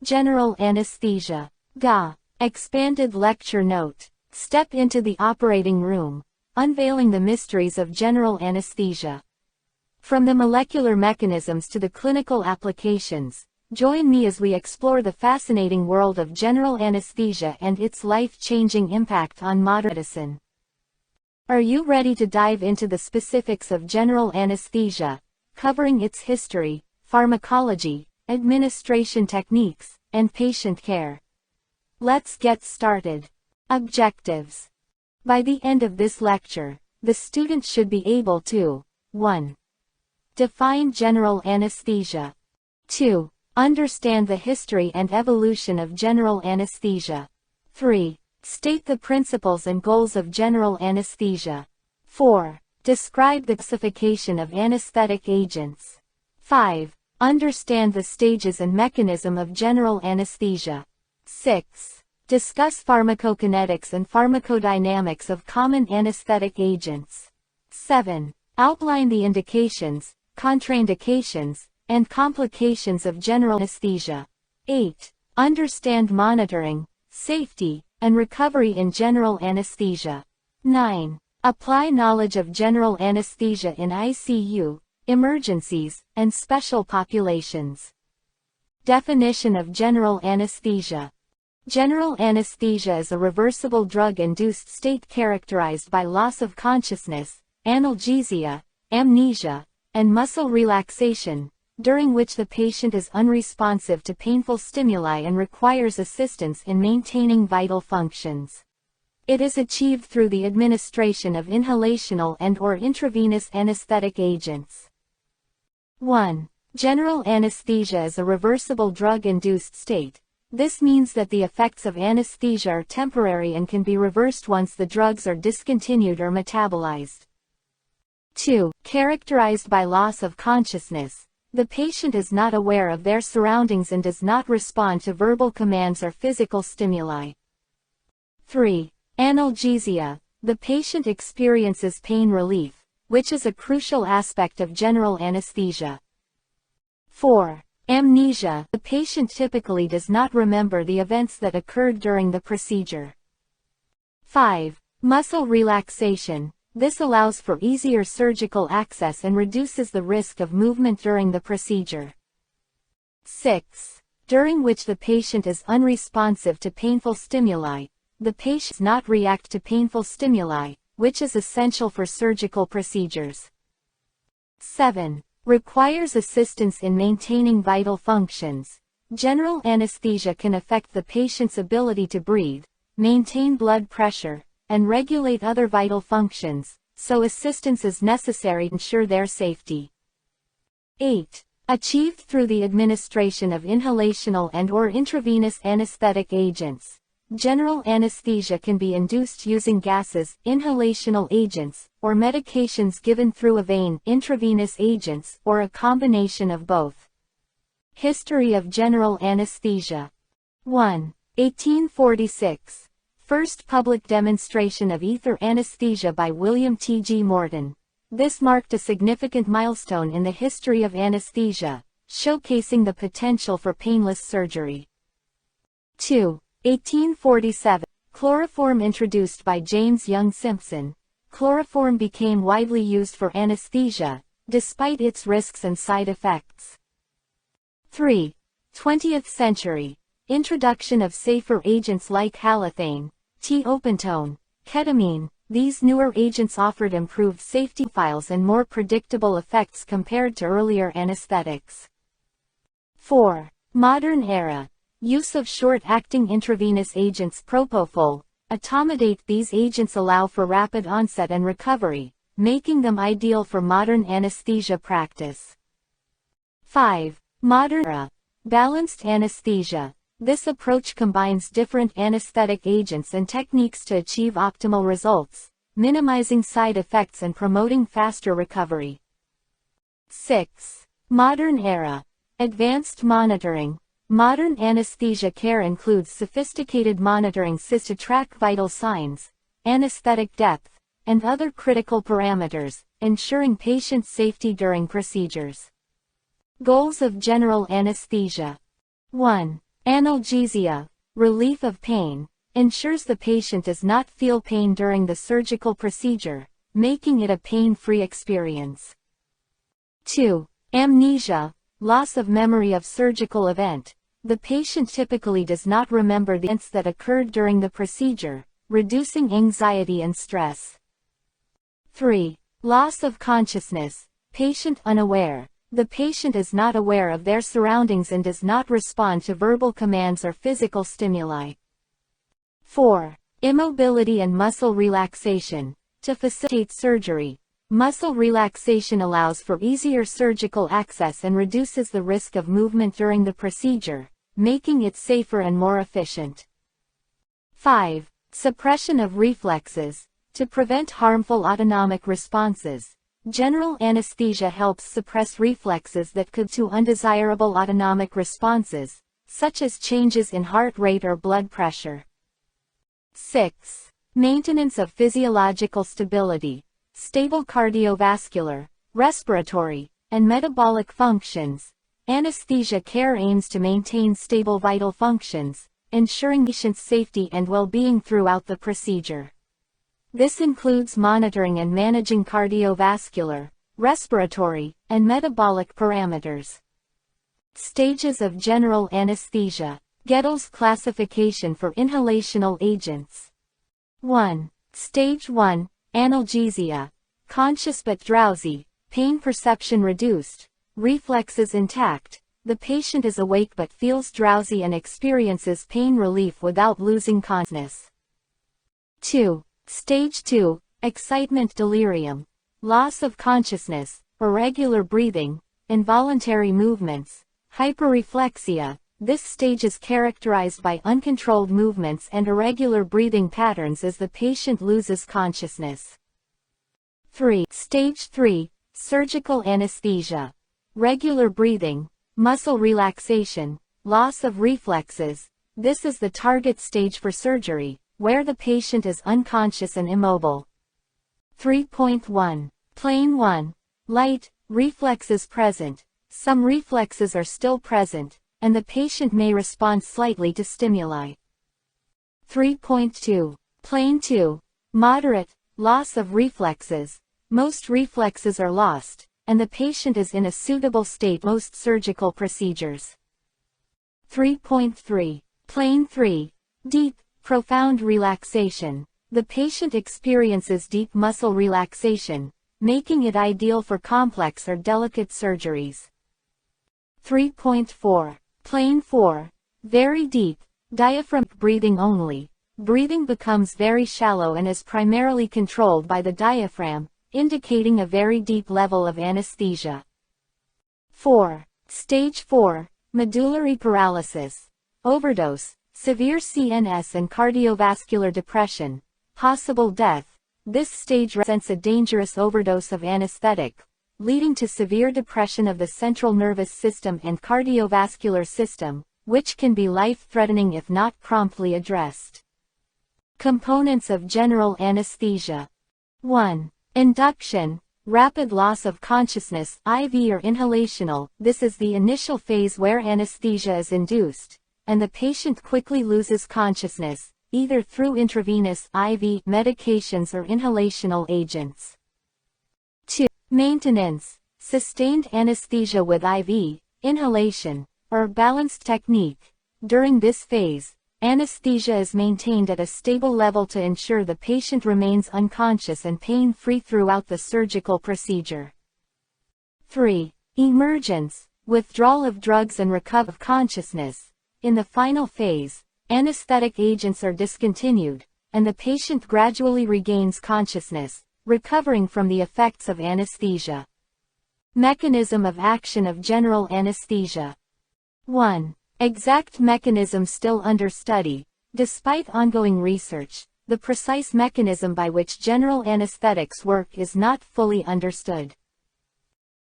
General Anesthesia Ga. Expanded lecture note. Step into the operating room, unveiling the mysteries of general anesthesia. From the molecular mechanisms to the clinical applications, join me as we explore the fascinating world of general anesthesia and its life-changing impact on modern medicine. Are you ready to dive into the specifics of general anesthesia, covering its history, pharmacology, administration techniques, and patient care? Let's get started. Objectives. By the end of this lecture, the student should be able to 1. Define general anesthesia. 2. Understand the history and evolution of general anesthesia. 3. State the principles and goals of general anesthesia. 4. Describe the classification of anesthetic agents. 5. Understand the stages and mechanism of general anesthesia. 6. Discuss pharmacokinetics and pharmacodynamics of common anesthetic agents. 7. Outline the indications, contraindications, and complications of general anesthesia. 8. Understand monitoring, safety, and recovery in general anesthesia. 9. Apply knowledge of general anesthesia in ICU, emergencies, and special populations. Definition of general anesthesia. General anesthesia is a reversible drug-induced state characterized by loss of consciousness, analgesia, amnesia, and muscle relaxation, during which the patient is unresponsive to painful stimuli and requires assistance in maintaining vital functions. It is achieved through the administration of inhalational and/or intravenous anesthetic agents. 1. General anesthesia is a reversible drug-induced state. This means that the effects of anesthesia are temporary and can be reversed once the drugs are discontinued or metabolized. 2. Characterized by loss of consciousness. The patient is not aware of their surroundings and does not respond to verbal commands or physical stimuli. 3. Analgesia. The patient experiences pain relief, which is a crucial aspect of general anesthesia. 4. Amnesia. The patient typically does not remember the events that occurred during the procedure. 5. Muscle relaxation. This allows for easier surgical access and reduces the risk of movement during the procedure. 6. During which the patient is unresponsive to painful stimuli. The patient does not react to painful stimuli, which is essential for surgical procedures. 7. Requires assistance in maintaining vital functions. General anesthesia can affect the patient's ability to breathe, maintain blood pressure, and regulate other vital functions, so assistance is necessary to ensure their safety. 8. Achieved through the administration of inhalational and/or intravenous anesthetic agents. General anesthesia can be induced using gases, inhalational agents, or medications given through a vein, intravenous agents, or a combination of both. History of general anesthesia. 1. 1846. First public demonstration of ether anesthesia by William T. G. Morton. This marked a significant milestone in the history of anesthesia, showcasing the potential for painless surgery. 2. 1847. Chloroform introduced by James Young Simpson. Chloroform became widely used for anesthesia, despite its risks and side effects. 3. 20th century. Introduction of safer agents like halothane, T-opentone, ketamine. These newer agents offered improved safety profiles and more predictable effects compared to earlier anesthetics. 4. Modern era. Use of short-acting intravenous agents propofol, etomidate. These agents allow for rapid onset and recovery, making them ideal for modern anesthesia practice. 5. Modern era. Balanced anesthesia. This approach combines different anesthetic agents and techniques to achieve optimal results, minimizing side effects and promoting faster recovery. 6. Modern era. Advanced monitoring. Modern anesthesia care includes sophisticated monitoring systems to track vital signs, anesthetic depth, and other critical parameters, ensuring patient safety during procedures. Goals of general anesthesia. 1. Analgesia, relief of pain, ensures the patient does not feel pain during the surgical procedure, making it a pain-free experience. 2. Amnesia, loss of memory of surgical event. The patient typically does not remember the events that occurred during the procedure, reducing anxiety and stress. 3. Loss of consciousness, patient unaware. The patient is not aware of their surroundings and does not respond to verbal commands or physical stimuli. 4. Immobility and muscle relaxation. To facilitate surgery, muscle relaxation allows for easier surgical access and reduces the risk of movement during the procedure, making it safer and more efficient. 5. Suppression of reflexes. To prevent harmful autonomic responses, general anesthesia helps suppress reflexes that could lead to undesirable autonomic responses, such as changes in heart rate or blood pressure. 6. Maintenance of physiological stability. Stable cardiovascular, respiratory, and metabolic functions. Anesthesia care aims to maintain stable vital functions, ensuring patient's safety and well-being throughout the procedure. This includes monitoring and managing cardiovascular, respiratory, and metabolic parameters. Stages of general anesthesia. Gettel's classification for inhalational agents. 1. Stage 1, analgesia. Conscious but drowsy, pain perception reduced, reflexes intact. The patient is awake but feels drowsy and experiences pain relief without losing consciousness. 2. Stage 2, excitement delirium. Loss of consciousness, irregular breathing, involuntary movements, hyperreflexia. This stage is characterized by uncontrolled movements and irregular breathing patterns as the patient loses consciousness. 3. Stage 3, surgical anesthesia. Regular breathing, muscle relaxation, loss of reflexes. This is the target stage for surgery, where the patient is unconscious and immobile. 3.1. Plane 1. Light, reflexes present. Some reflexes are still present, and the patient may respond slightly to stimuli. 3.2. Plane 2. Moderate, loss of reflexes. Most reflexes are lost, and the patient is in a suitable state most surgical procedures. 3.3. Plane 3. Deep, profound relaxation. The patient experiences deep muscle relaxation, making it ideal for complex or delicate surgeries. 3.4. Plane 4. Very deep, diaphragmatic breathing only. Breathing becomes very shallow and is primarily controlled by the diaphragm, indicating a very deep level of anesthesia. 4. Stage 4, medullary paralysis. Overdose, severe CNS and cardiovascular depression, possible death. This stage represents a dangerous overdose of anesthetic, leading to severe depression of the central nervous system and cardiovascular system, which can be life-threatening if not promptly addressed. Components of general anesthesia. 1. Induction, rapid loss of consciousness, IV or inhalational. This is the initial phase where anesthesia is induced, and the patient quickly loses consciousness, either through intravenous IV medications or inhalational agents. 2. Maintenance, sustained anesthesia with IV, inhalation, or balanced technique. During this phase, anesthesia is maintained at a stable level to ensure the patient remains unconscious and pain-free throughout the surgical procedure. 3. Emergence, withdrawal of drugs and recovery of consciousness. In the final phase, anesthetic agents are discontinued, and the patient gradually regains consciousness, recovering from the effects of anesthesia. Mechanism of action of general anesthesia. 1. Exact mechanism still under study. Despite ongoing research, the precise mechanism by which general anesthetics work is not fully understood.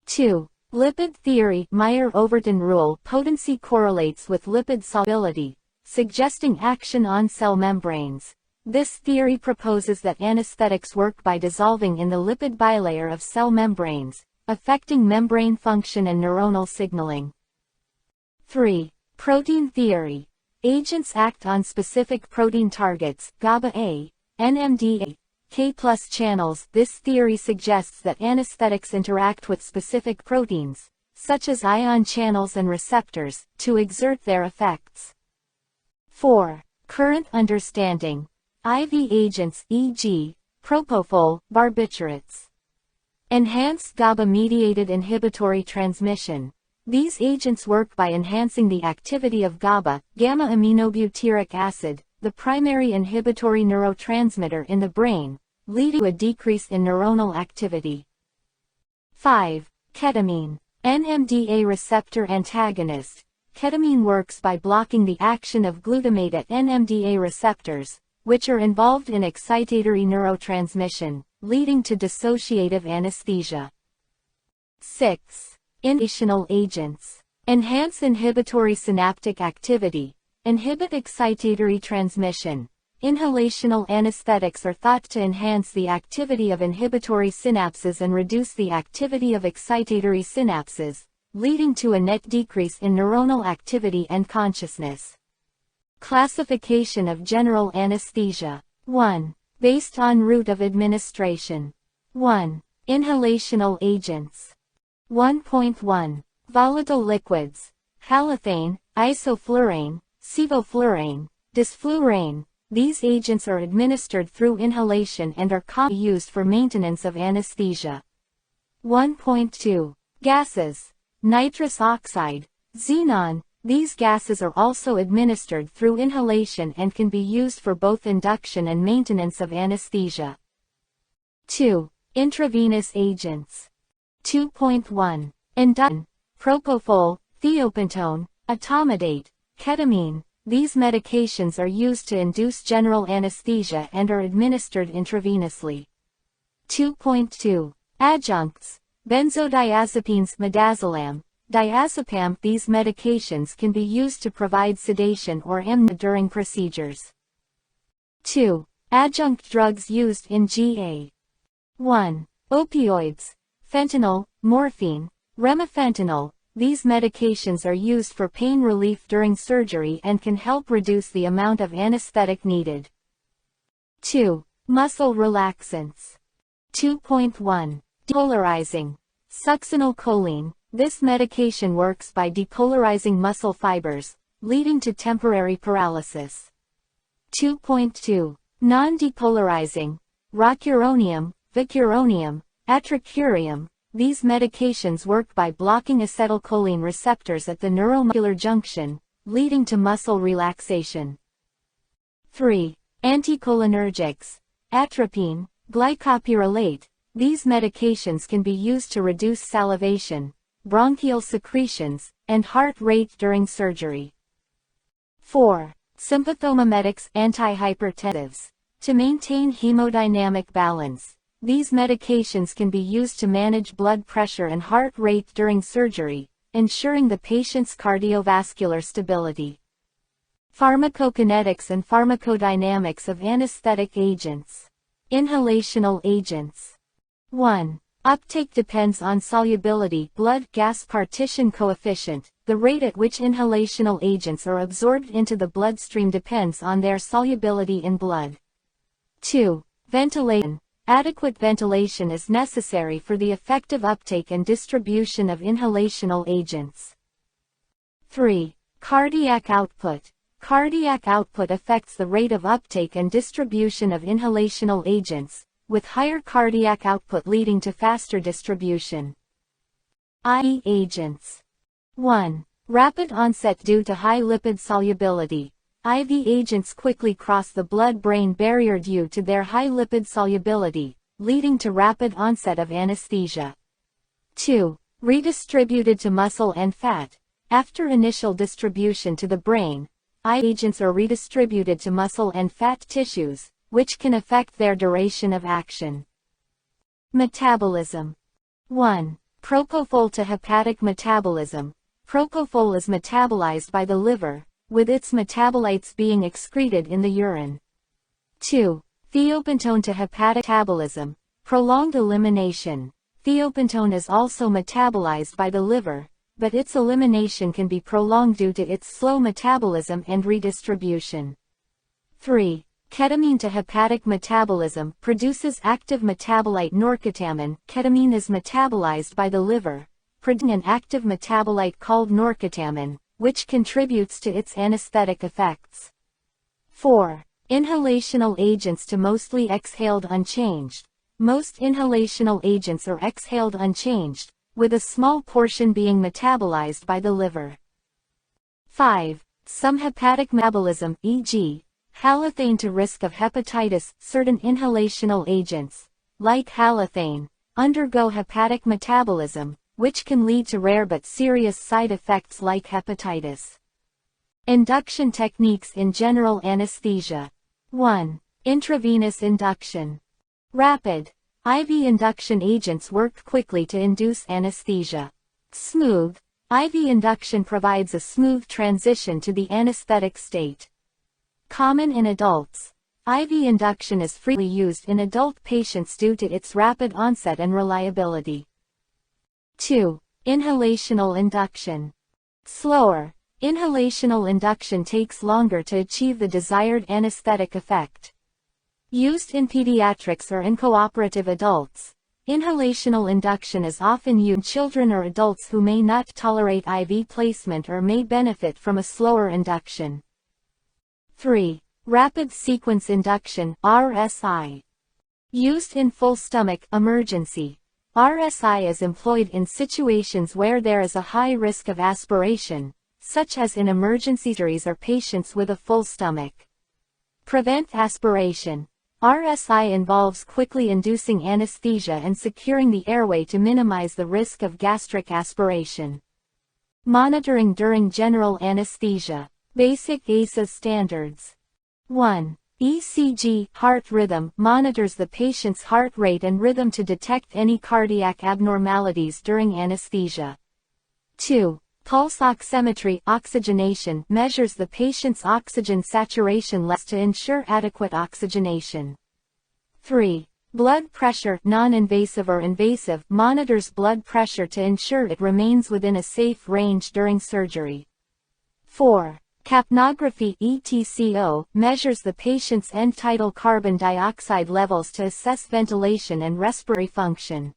2. Lipid theory. Meyer-Overton rule. Potency correlates with lipid solubility, suggesting action on cell membranes. This theory proposes that anesthetics work by dissolving in the lipid bilayer of cell membranes, affecting membrane function and neuronal signaling. 3. Protein theory. Agents act on specific protein targets, GABA-A, NMDA, K+ channels. This theory suggests that anesthetics interact with specific proteins, such as ion channels and receptors, to exert their effects. 4. Current understanding. IV agents, e.g., propofol, barbiturates, enhance GABA-mediated inhibitory transmission. These agents work by enhancing the activity of GABA, gamma-aminobutyric acid, the primary inhibitory neurotransmitter in the brain, leading to a decrease in neuronal activity. 5. Ketamine. NMDA receptor antagonist. Ketamine works by blocking the action of glutamate at NMDA receptors, which are involved in excitatory neurotransmission, leading to dissociative anesthesia. 6. Inhalational agents. Enhance inhibitory synaptic activity, inhibit excitatory transmission. Inhalational anesthetics are thought to enhance the activity of inhibitory synapses and reduce the activity of excitatory synapses, leading to a net decrease in neuronal activity and consciousness. Classification of general anesthesia. 1. Based on route of administration. 1. Inhalational agents. 1.1. Volatile liquids. Halothane, isoflurane, sevoflurane, desflurane. These agents are administered through inhalation and are commonly used for maintenance of anesthesia. 1.2. Gases. Nitrous oxide, xenon. These gases are also administered through inhalation and can be used for both induction and maintenance of anesthesia. 2. Intravenous agents. 2.1. Induction. Propofol, thiopentone, etomidate, ketamine. These medications are used to induce general anesthesia and are administered intravenously. 2.2. Adjuncts. Benzodiazepines, midazolam, diazepam. These medications can be used to provide sedation or amnesia during procedures. 2. Adjunct drugs used in GA. 1. Opioids. Fentanyl, morphine, remifentanil. These medications are used for pain relief during surgery and can help reduce the amount of anesthetic needed. 2. Muscle relaxants. 2.1. Depolarizing. Succinylcholine. This medication works by depolarizing muscle fibers, leading to temporary paralysis. 2.2. Non-depolarizing. Rocuronium, vicuronium, atracurium. These medications work by blocking acetylcholine receptors at the neuromuscular junction, leading to muscle relaxation. 3. Anticholinergics. Atropine, glycopyrrolate. These medications can be used to reduce salivation, bronchial secretions, and heart rate during surgery. 4. Sympathomimetics, antihypertensives. To maintain hemodynamic balance. These medications can be used to manage blood pressure and heart rate during surgery, ensuring the patient's cardiovascular stability. Pharmacokinetics and pharmacodynamics of anesthetic agents. Inhalational agents. 1. Uptake depends on solubility, blood-gas partition coefficient. The rate at which inhalational agents are absorbed into the bloodstream depends on their solubility in blood. 2. Ventilation. Adequate ventilation is necessary for the effective uptake and distribution of inhalational agents. 3. Cardiac output. Cardiac output affects the rate of uptake and distribution of inhalational agents, with higher cardiac output leading to faster distribution. IV agents. 1. Rapid onset due to high lipid solubility. IV agents quickly cross the blood-brain barrier due to their high lipid solubility, leading to rapid onset of anesthesia. 2. Redistributed to muscle and fat. After initial distribution to the brain, IV agents are redistributed to muscle and fat tissues, which can affect their duration of action. Metabolism. 1. Propofol to hepatic metabolism. Propofol is metabolized by the liver, with its metabolites being excreted in the urine. 2. Thiopentone to hepatic metabolism. Prolonged elimination. Thiopentone is also metabolized by the liver, but its elimination can be prolonged due to its slow metabolism and redistribution. 3. Ketamine to hepatic metabolism produces active metabolite norketamine. Ketamine is metabolized by the liver, producing an active metabolite called norketamine, which contributes to its anesthetic effects. 4. Inhalational agents to mostly exhaled unchanged. Most inhalational agents are exhaled unchanged, with a small portion being metabolized by the liver. 5. Some hepatic metabolism, e.g., halothane to risk of hepatitis. Certain inhalational agents, like halothane, undergo hepatic metabolism, which can lead to rare but serious side effects like hepatitis. Induction techniques in general anesthesia. 1. Intravenous induction. Rapid, IV induction agents work quickly to induce anesthesia. Smooth, IV induction provides a smooth transition to the anesthetic state. Common in adults. IV induction is freely used in adult patients due to its rapid onset and reliability. 2. Inhalational induction. Slower, inhalational induction takes longer to achieve the desired anesthetic effect. Used in pediatrics or in cooperative adults, inhalational induction is often used in children or adults who may not tolerate IV placement or may benefit from a slower induction. 3. Rapid sequence induction, RSI. Used in full stomach emergency. RSI is employed in situations where there is a high risk of aspiration, such as in emergency surgeries or patients with a full stomach. Prevent aspiration. RSI involves quickly inducing anesthesia and securing the airway to minimize the risk of gastric aspiration. Monitoring during general anesthesia. Basic ASA standards. 1. ECG, heart rhythm, monitors the patient's heart rate and rhythm to detect any cardiac abnormalities during anesthesia. 2. Pulse oximetry, oxygenation, measures the patient's oxygen saturation levels to ensure adequate oxygenation. 3. Blood pressure, non-invasive or invasive, monitors blood pressure to ensure it remains within a safe range during surgery. 4. Capnography, ETCO, measures the patient's end-tidal carbon dioxide levels to assess ventilation and respiratory function.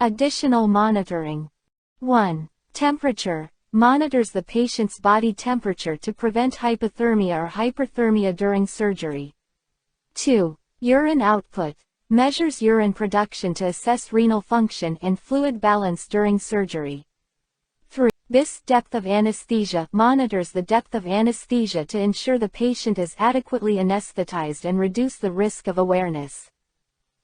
Additional monitoring. 1. Temperature, monitors the patient's body temperature to prevent hypothermia or hyperthermia during surgery. 2. Urine output, measures urine production to assess renal function and fluid balance during surgery. 3. BIS, depth of anesthesia, monitors the depth of anesthesia to ensure the patient is adequately anesthetized and reduce the risk of awareness.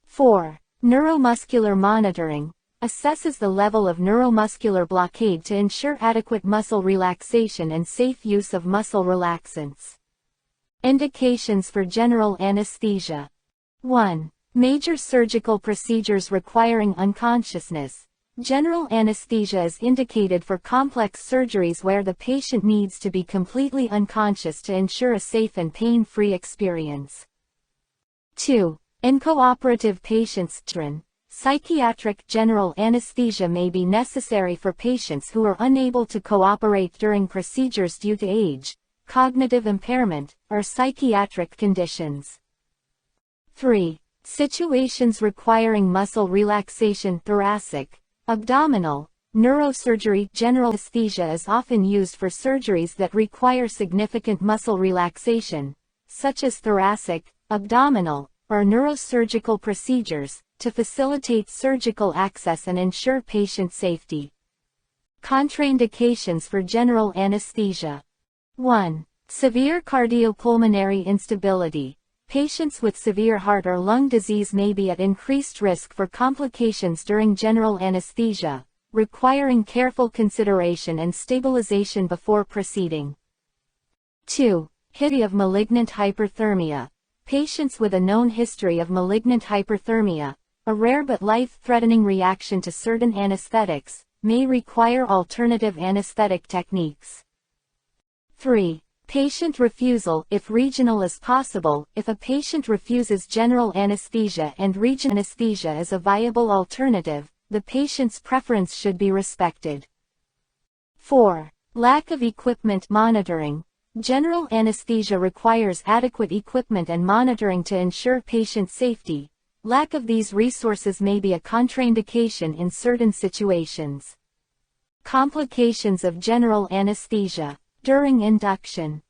4. Neuromuscular monitoring, assesses the level of neuromuscular blockade to ensure adequate muscle relaxation and safe use of muscle relaxants. Indications for general anesthesia. 1. Major surgical procedures requiring unconsciousness. General anesthesia is indicated for complex surgeries where the patient needs to be completely unconscious to ensure a safe and pain-free experience. 2. In cooperative patients, psychiatric general anesthesia may be necessary for patients who are unable to cooperate during procedures due to age, cognitive impairment, or psychiatric conditions. 3. Situations requiring muscle relaxation, thoracic, abdominal, neurosurgery. General anesthesia is often used for surgeries that require significant muscle relaxation, such as thoracic, abdominal, or neurosurgical procedures, to facilitate surgical access and ensure patient safety. Contraindications for general anesthesia. 1. Severe cardiopulmonary instability. Patients with severe heart or lung disease may be at increased risk for complications during general anesthesia, requiring careful consideration and stabilization before proceeding. 2. History of malignant hyperthermia. Patients with a known history of malignant hyperthermia, a rare but life-threatening reaction to certain anesthetics, may require alternative anesthetic techniques. 3. Patient refusal, if regional is possible. If a patient refuses general anesthesia and regional anesthesia is a viable alternative, the patient's preference should be respected. 4. Lack of equipment monitoring. General anesthesia requires adequate equipment and monitoring to ensure patient safety. Lack of these resources may be a contraindication in certain situations. Complications of general anesthesia during induction.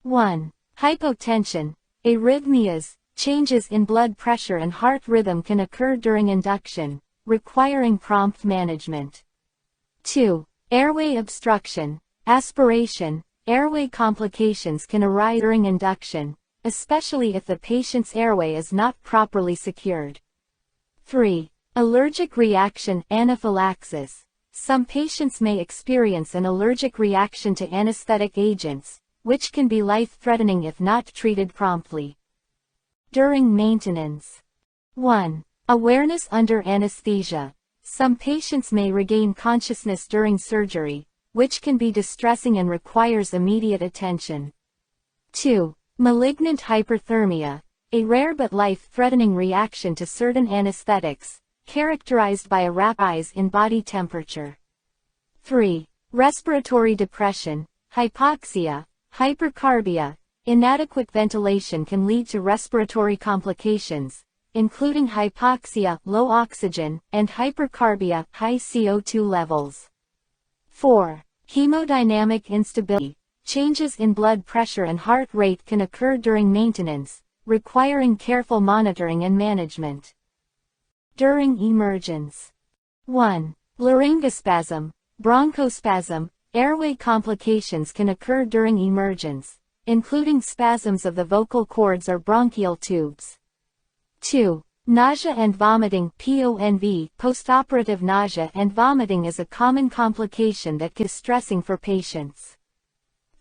1. Hypotension, arrhythmias, changes in blood pressure and heart rhythm can occur during induction, requiring prompt management. 2. Airway obstruction, aspiration, airway complications can arise during induction, especially if the patient's airway is not properly secured. 3. Allergic reaction, anaphylaxis. Some patients may experience an allergic reaction to anesthetic agents, which can be life-threatening if not treated promptly. During maintenance. 1. Awareness under anesthesia. Some patients may regain consciousness during surgery, which can be distressing and requires immediate attention. 2. Malignant hyperthermia, a rare but life-threatening reaction to certain anesthetics, characterized by a rise in body temperature. 3. Respiratory depression, hypoxia, hypercarbia, inadequate ventilation can lead to respiratory complications, including hypoxia, low oxygen, and hypercarbia, high CO2 levels. 4. Hemodynamic instability. Changes in blood pressure and heart rate can occur during maintenance, requiring careful monitoring and management. During emergence. 1. Laryngospasm, bronchospasm, airway complications can occur during emergence, including spasms of the vocal cords or bronchial tubes. 2. Nausea and vomiting, PONV, postoperative nausea and vomiting is a common complication that can be distressing for patients.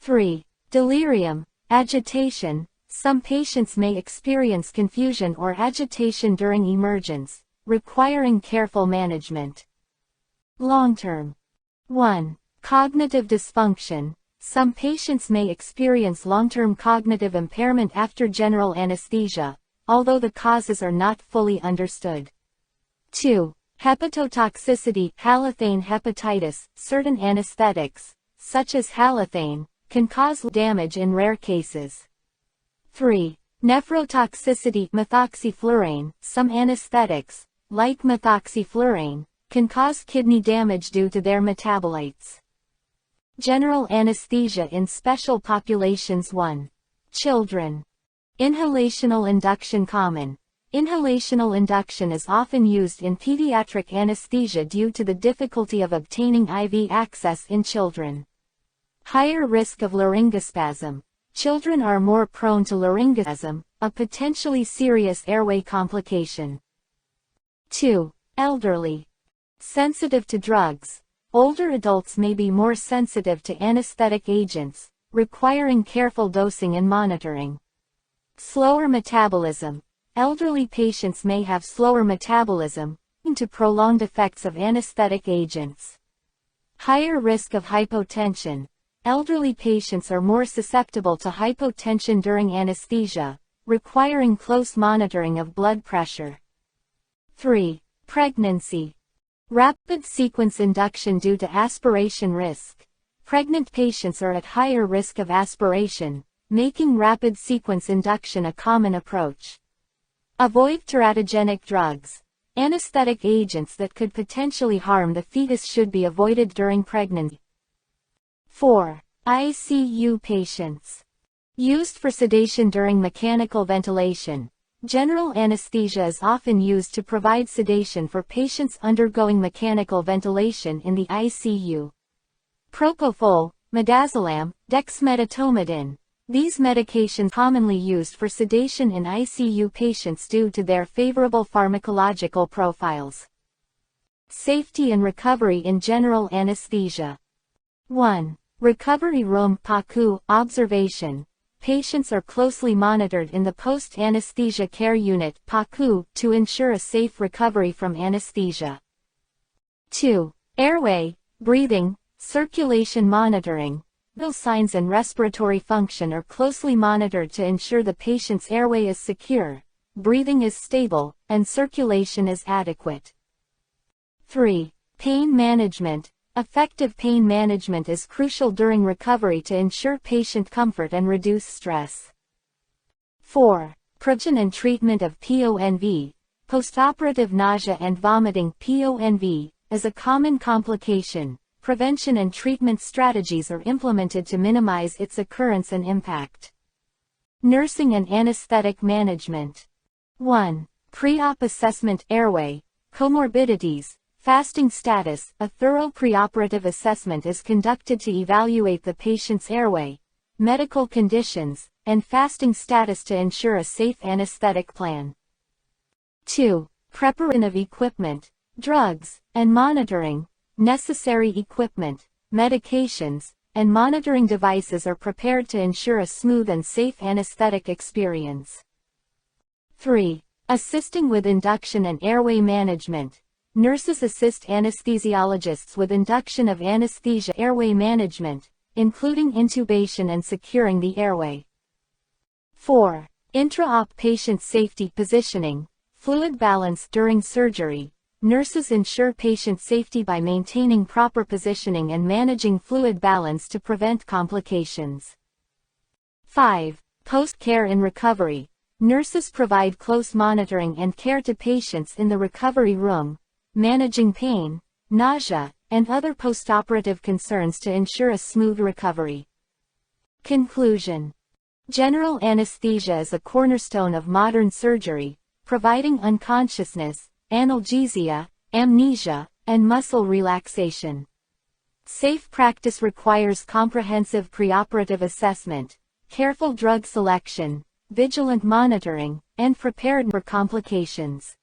3. Delirium, agitation. Some patients may experience confusion or agitation during emergence, requiring careful management. Long-term. 1. Cognitive dysfunction. Some patients may experience long-term cognitive impairment after general anesthesia, although the causes are not fully understood. 2. Hepatotoxicity, halothane hepatitis. Certain anesthetics, such as halothane, can cause damage in rare cases. 3. Nephrotoxicity, methoxyflurane. Some anesthetics, like methoxyflurane, can cause kidney damage due to their metabolites. General anesthesia in special populations. 1. Children. Inhalational induction common. Inhalational induction is often used in pediatric anesthesia due to the difficulty of obtaining IV access in children. Higher risk of laryngospasm. Children are more prone to laryngospasm, a potentially serious airway complication. 2. Elderly. Sensitive to drugs. Older adults may be more sensitive to anesthetic agents, requiring careful dosing and monitoring. Slower metabolism. Elderly patients may have slower metabolism, due to prolonged effects of anesthetic agents. Higher risk of hypotension. Elderly patients are more susceptible to hypotension during anesthesia, requiring close monitoring of blood pressure. 3. Pregnancy. Rapid sequence induction due to aspiration risk. Pregnant patients are at higher risk of aspiration, making rapid sequence induction a common approach. Avoid teratogenic drugs. Anesthetic agents that could potentially harm the fetus should be avoided during pregnancy. 4. ICU patients. Used for sedation during mechanical ventilation. General anesthesia is often used to provide sedation for patients undergoing mechanical ventilation in the ICU. Propofol, midazolam, dexmedetomidine. These medications commonly used for sedation in ICU patients due to their favorable pharmacological profiles. Safety and recovery in general anesthesia. 1. Recovery room PACU, observation. Patients are closely monitored in the post-anesthesia care unit PACU to ensure a safe recovery from anesthesia. 2. Airway, breathing, circulation monitoring. Vital signs and respiratory function are closely monitored to ensure the patient's airway is secure, breathing is stable, and circulation is adequate. 3. Pain management. Effective pain management is crucial during recovery to ensure patient comfort and reduce stress. 4. Prevention and treatment of PONV. Postoperative nausea and vomiting (PONV) is a common complication. Prevention and treatment strategies are implemented to minimize its occurrence and impact. Nursing and anesthetic management. 1. Pre-op assessment. Airway, comorbidities, fasting status. A thorough preoperative assessment is conducted to evaluate the patient's airway, medical conditions, and fasting status to ensure a safe anesthetic plan. 2. Preparation of equipment, drugs, and monitoring. Necessary equipment, medications, and monitoring devices are prepared to ensure a smooth and safe anesthetic experience. 3. Assisting with induction and airway management. Nurses assist anesthesiologists with induction of anesthesia airway management, including intubation and securing the airway. 4. Intra-op patient safety positioning, fluid balance during surgery. Nurses ensure patient safety by maintaining proper positioning and managing fluid balance to prevent complications. 5. Post-care in recovery. Nurses provide close monitoring and care to patients in the recovery room, managing pain, nausea, and other postoperative concerns to ensure a smooth recovery. Conclusion. General anesthesia is a cornerstone of modern surgery, providing unconsciousness, analgesia, amnesia, and muscle relaxation. Safe practice requires comprehensive preoperative assessment, careful drug selection, vigilant monitoring, and prepared for complications.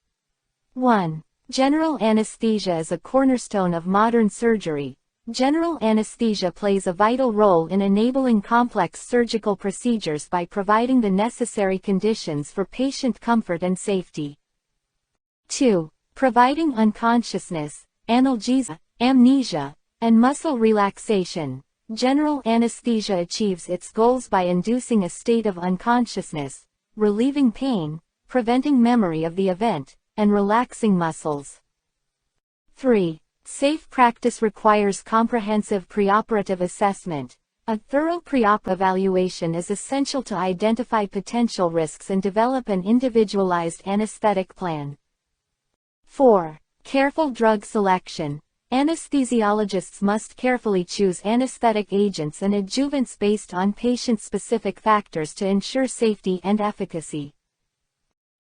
1. General anesthesia is a cornerstone of modern surgery. General anesthesia plays a vital role in enabling complex surgical procedures by providing the necessary conditions for patient comfort and safety. 2. Providing unconsciousness, analgesia, amnesia, and muscle relaxation. General anesthesia achieves its goals by inducing a state of unconsciousness, relieving pain, preventing memory of the event, and relaxing muscles. 3. Safe practice requires comprehensive preoperative assessment. A thorough pre-op evaluation is essential to identify potential risks and develop an individualized anesthetic plan. 4. Careful drug selection. Anesthesiologists must carefully choose anesthetic agents and adjuvants based on patient-specific factors to ensure safety and efficacy.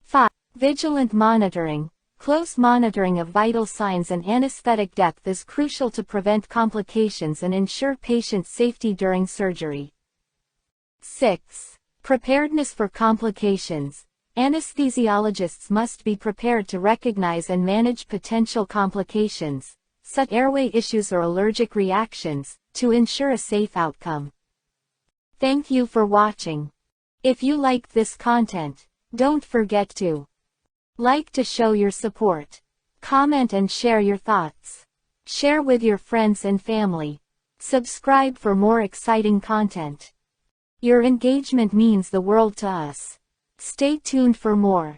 5. Vigilant monitoring. Close monitoring of vital signs and anesthetic depth is crucial to prevent complications and ensure patient safety during surgery. 6. Preparedness for complications. Anesthesiologists must be prepared to recognize and manage potential complications, such as airway issues or allergic reactions, to ensure a safe outcome. Thank you for watching. If you liked this content, don't forget to like to show your support, comment and share your thoughts. Share with your friends and family. Subscribe for more exciting content. Your engagement means the world to us. Stay tuned for more.